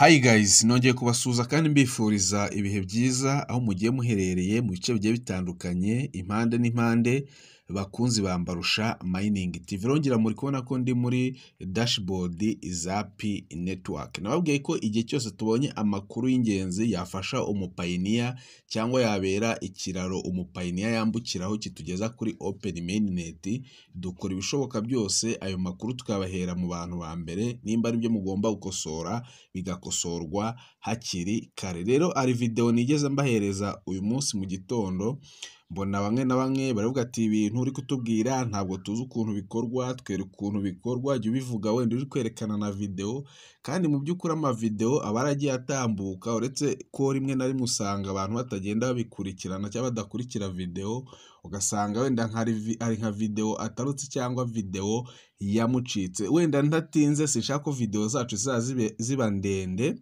Hi guys, nongeye kubasuhuza kandi mbifuriza ibihe byiza aho mugiye muherereye mu bice bigiye bitandukanye impande n'impande bakunzi bambarusha mining TV. Rongera muri kubona ko ndi muri dashboard za P network. Nababwiye ko igihe cyose tubonye amakuru y'ingenzi yafasha umupayiniya cyangwa yabera ikiraro umupayiniya yambukiraho kitugeza kuri open mainnet, dukora ibishoboka byose ayo makuru tukabahera mu bantu ba mbere, nimba ari byo mugomba gukosora bigakosorwa hakiri kare. Rero ari video nigeze mbahereza uyu munsi mu gitondo, mbona bamwe na bamwe baravuga ati ibintu uri kutubwira ntabwo tuzi ukuntu bikorwa, twere ukuntu bikorwa, jya ubivuga wenda uri kwerekana na video. Kandi mu by'ukuri ama video aba aragiye atambuka, uretse ko rimwe na rimwe usanga abantu batagenda babikurikirana cyangwa badakurikira video, ugasanga wenda ari nka video atarutse cyangwa video yamucitse. Wenda ndatinze sinshaka ko video zacu ziba ndende,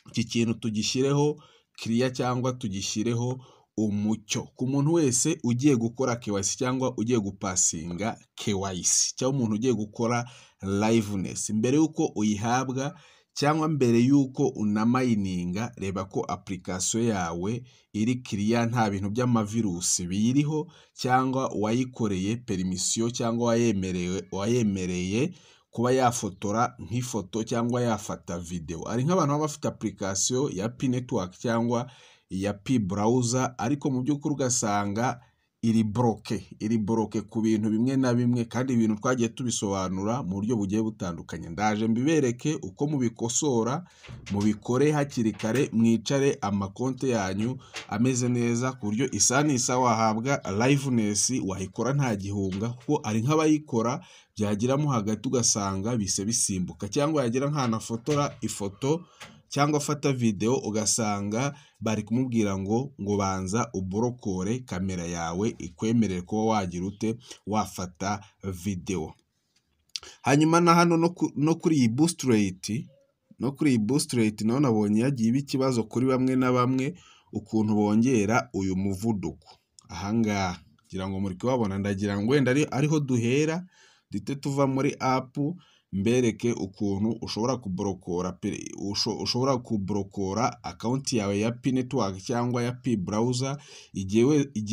iki kintu tugishyireho clear cyangwa tugishyireho umucyo ku muntu wese ugiye gukora KYC cyangwa ugiye gupasinga KYC cyangwa umuntu ugiye gukora liveness. Mbere yuko uyihabwa cyangwa mbere yuko unamayininga, reba ko application yawe iri clear, nta bintu by'amavirusi biyiriho, cyangwa wayikoreye permission cyangwa wayemereye kuba yafotora nk'ifoto cyangwa yafata video. Ari nk'abantu baba bafite application ya P network cyangwa ya P browser, ariko mu by'ukuri ugasanga iri bloke ku bintu bimwe na bimwe, kandi ibintu twagiye tubisobanura mu buryo bugiye butandukanye. Ndaje mbibereke uko mubikosora, mubikore hakiri kare, mwicare amakonte yanyu ameze neza ku buryo isa wahabwa liveness wahikora nta gihunga, kuko ari nk'abayikora byagiramo hagati ugasanga bise bisimbuka, cyangwa yagira nk'anafotora ifoto cyangwa afata video ugasanga bari kumubwira ngo banza uborokore kamera yawe ikwemerere kuba wagira ute wafata video. Hanyuma na hano no kuri iyi boost rate naho nabonye yagiye iba ikibazo kuri bamwe na bamwe, ukuntu bongera uyu muvuduko. Ahangaha ngira ngo muri kubabona, ndagira ngo wenda ariho duhera dite tuva muri app, mbereke ukuntu ushobora kuborokora account yawe ya P network cyangwa ya P browser igihe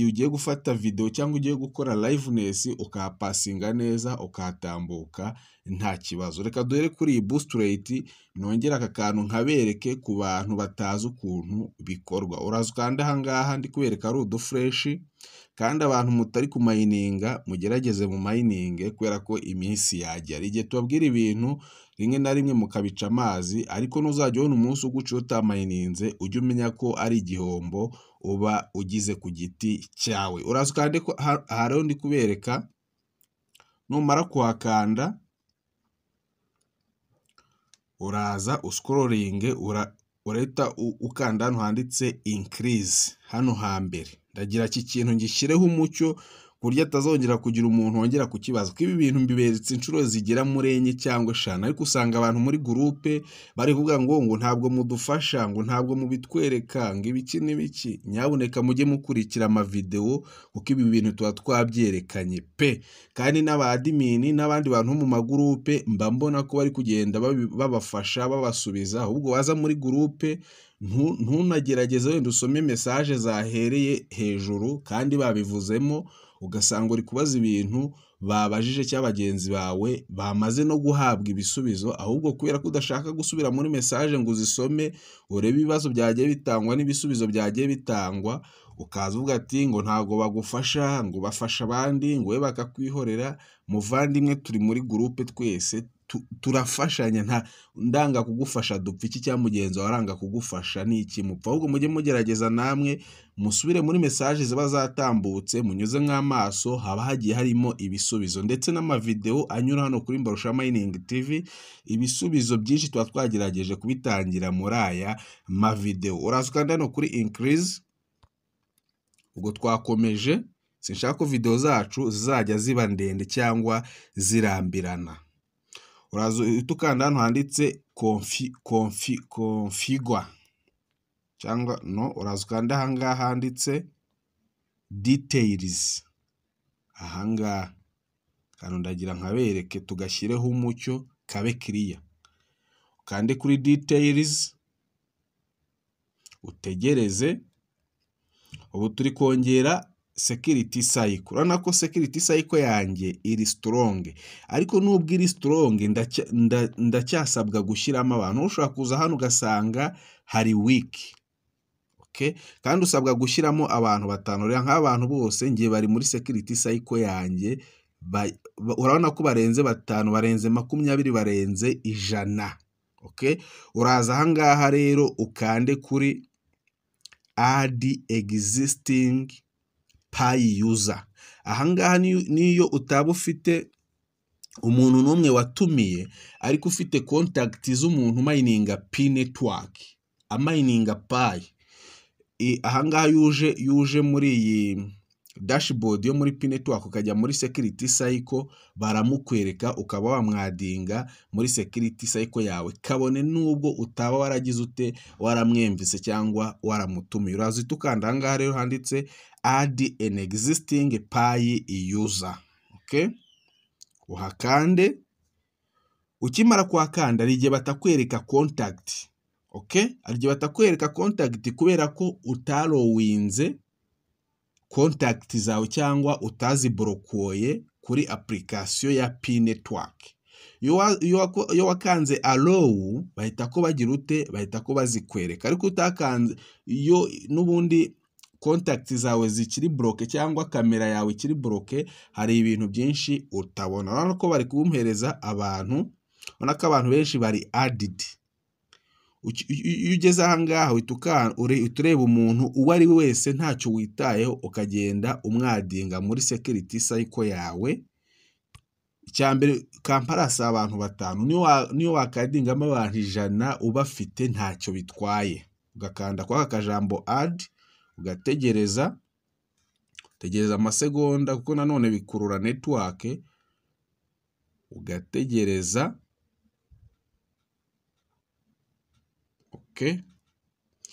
ugiye gufata video cyangwa ugiye gukora liveness, ukapasinga neza ukatambuka nta kibazo. Reka duhere kuri iyi boost rate, nongera aka kantu nkabereke ku bantu batazi ukuntu bikorwa. Uraza ukanda ahangaha ndi kubereka ari udufresh, kandi abantu mutari ku mayininga mugerageze mu mayininge, kubera ko iminsi yagera igihe tubabwira ibintu rimwe na rimwe mukabica amazi, ariko nuzajya ubona umunsi uguciye utamayininze ujye umenya ko ari igihombo uba ugize ku giti cyawe. Uraza ukande ko hariho ndi kubereka, numara kuhakanda uraza uscrolling, urahita ukanda hano handitse increase hano hambere. Ndagira iki kintu ngishyireho umucyo kurya atazongera kugira umuntu wongera kukibaza, ko ibi bintu mbiberetse inshuro zigera muri enye cyangwa 5, ariko usanga abantu muri groupe bari kuvuga ngo ntabwo mudufasha, ngo ntabwo mubitwereka, ngo ibiki n'ibiki. Nyabuneka mujye mukurikira ama video, kuko ibi bintu tuba twabyerekanye pe, kandi n'abadmin n'abandi bantu mu magroupe mba mbona ko bari kugenda babafasha babasubiza. Ahubwo waza muri groupe ntunagerageze wenda usome message zahereye hejuru kandi babivuzemo, ugasanga uri kubaza ibintu babajije cyangwa bagenzi bawe bamaze no guhabwa ibisubizo, ahubwo kubera ko udashaka gusubira muri message ngo uzisome urebe ibibazo byagiye bitangwa n'ibisubizo byagiye bitangwa, ukaza uvuga ati ngo ntago bagufasha, ngo bafasha abandi, ngo we bakakwihorera. Muvandimwe, turi muri groupe twese turafashanya, nta ndanga kugufasha dupfa iki cyangwa mugenzi wawe aranga kugufasha ni iki mupfa. Ahubwo mujye mugerageza namwe musubire muri message ziba zatambutse, munyuze nk'amaso, haba hagiye harimo ibisubizo ndetse n'amavideo anyura hano kuri Mbarusha Mining TV. Ibisubizo byinshi tuba twagerageje kubitangira muri aya mavideo. Uraza ukanda hano kuri increase, ubwo twakomeje. Sinshaka ko video zacu zizajya ziba ndende cyangwa zirambirana. Uraza ukanda hano handitse configure cyangwa uraza ukanda ahangaha handitse details. Ahangaha kandi ndagira nkabereke tugashyireho umucyo kabe clear. ukande kuri details, utegereze. Ubu turi kongera security cycle. Urabona ko security cycle yanjye iri strong, ariko nubwo iri strong ndacyasabwa gushyiramo abantu. Ushobora kuza hano ugasanga hari weak, okay? Kandi usabwa gushyiramo abantu 5. Rero nk'abantu bose ngiye bari muri security cycle yanjye, urabona ko barenze 5, barenze 20, barenze 100, okay? Uraza aha ngaha rero ukande kuri add existing pay user. Aha ngaha niyo utaba ufite umuntu n'umwe watumiye, ariko ufite contact z'umuntu mininga P network, mininga pay. Aha ngaha yuje muri iyi dashboard yo muri P network, ukajya muri security cycle, baramukwereka ukaba wamwadinga muri security cycle yawe, kabone nubwo utaba waragize ute waramwemvise cyangwa waramutumiye. Uraza ukanda aha ngaha rero handitse add an existing pay user, okay? Uhakande. Ukimara kuhakanda ari igihe batakwereka contact, okay? Ari igihe batakwereka contact kubera ko utarowinze contact zawe cyangwa utaziblokoye kuri application ya P network. Iyo wakanze allow bahita ko bagira ute, bahita ko bazikwereka. Ariko utakanze, iyo nubundi contact zawe zikiri bloke cyangwa kamera yawe ikiri bloke, hari ibintu byinshi utabona. Urabona ko bari kumpereza abantu, ubona ko abantu benshi bari added. Iyo ugeze aha ngaha utureba umuntu uwo ari we wese ntacyo witayeho, ukagenda umwadinga muri security cycle yawe. Icyambere kamparasi abantu 5, niyo wakadingamo abantu 100 ubafite ntacyo bitwaye. Ugakanda kwa akajambo add, ugategereza amasegonda, kuko nanone bikurura network, ugategereza. Okay,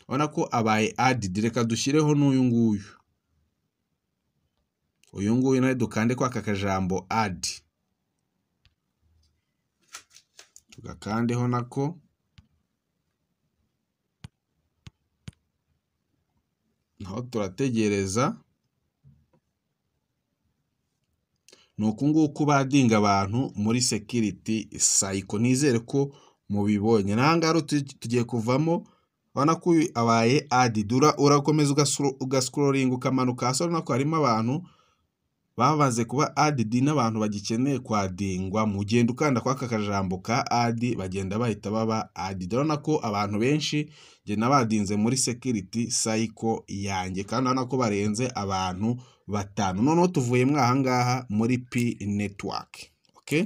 ubona ko abaye added. Reka dushyireho n'uyu nguyu. Uyu nguyu nawe dukande kwa akajambo add, tugakandeho nako. Naho turategereza. Nuko nguko badinga abantu muri security cycle. Nizere ko mubibonye. Nahangaro tugiye kuvamo. Ubona ko abaye added. Urakomeza ugascrolling ukamanuka hasi, nako harimo abantu bamaze kuba added n'abantu bagikeneye kwadingwa. Mugenda ukanda kwa akajambo ka add, bagenda bahita baba added. Urabona ko abantu benshi nge nabadinze muri security cycle yanjye, kandi urabona ko barenze abantu 5. Noneho tuvuye aha ngaha muri P network, okay?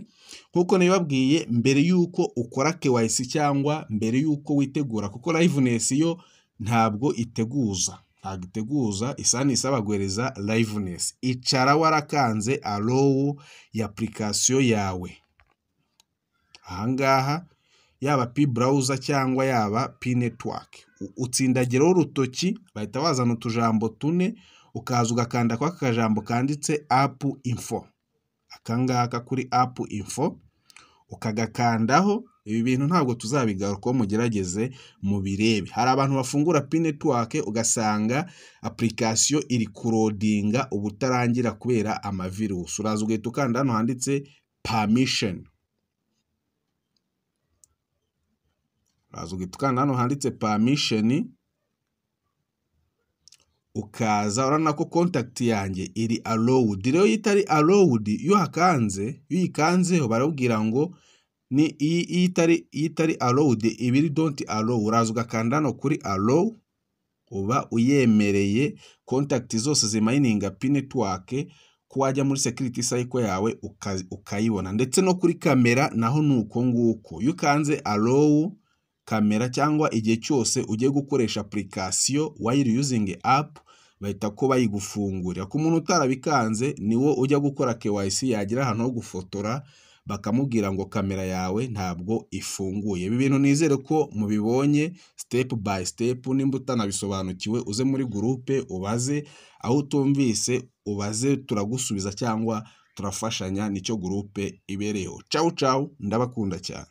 Nkuko nibabwiye, mbere yuko ukora KYC cyangwa mbere yuko witegura, kuko liveness yo ntabwo iteguza, isani isaba guhereza liveness. Icara warakanze allow ya application yawe. Aha ngaha yaba P browser cyangwa yaba P network, utsindagiraho urutoki, bahita bazana utujambo 4, ukaza ugakanda kwa akajambo kanditse app info. Akangaka kuri app info ukagakandaho. Ibi bintu ntabwo tuzabigaruka, mugerageze mubirebe. Hari abantu bafungura P network ugasanga application iri kurodinga ubutarangira kubera amavirus. Uraza ugahita ukanda hano handitse permission. Ukaza urabona ko contact yanjye iri allowed. Rero itari allowed, iyo uyikanzeho barabwira ngo ni itari allowed, ibiri don't allow. Uraza ugakanda hano kuri allow, uba uyemereye contact zose zimayininga P network ko wajya muri security cycle yawe ukayibona. Ndetse no kuri kamera naho nuko nguko. Iyo ukanze allow kamera cyangwa igihe cyose ugiye gukoresha application while using app, bahita ko bayigufungurira. Ku muntu utarabikanze niwo ujya gukora KYC, yagira ahantu ho gufotora bakamubwira ngo kamera yawe ntabwo ifunguye. Ibi bintu nizere ko mubibonye step by step. Nimba utanabisobanukiwe uze muri groupe ubaze, aho utumvise ubaze, turagusubiza cyangwa turafashanya. Nicyo groupe ibereyeho. Ciao ciao, ndabakunda cyane.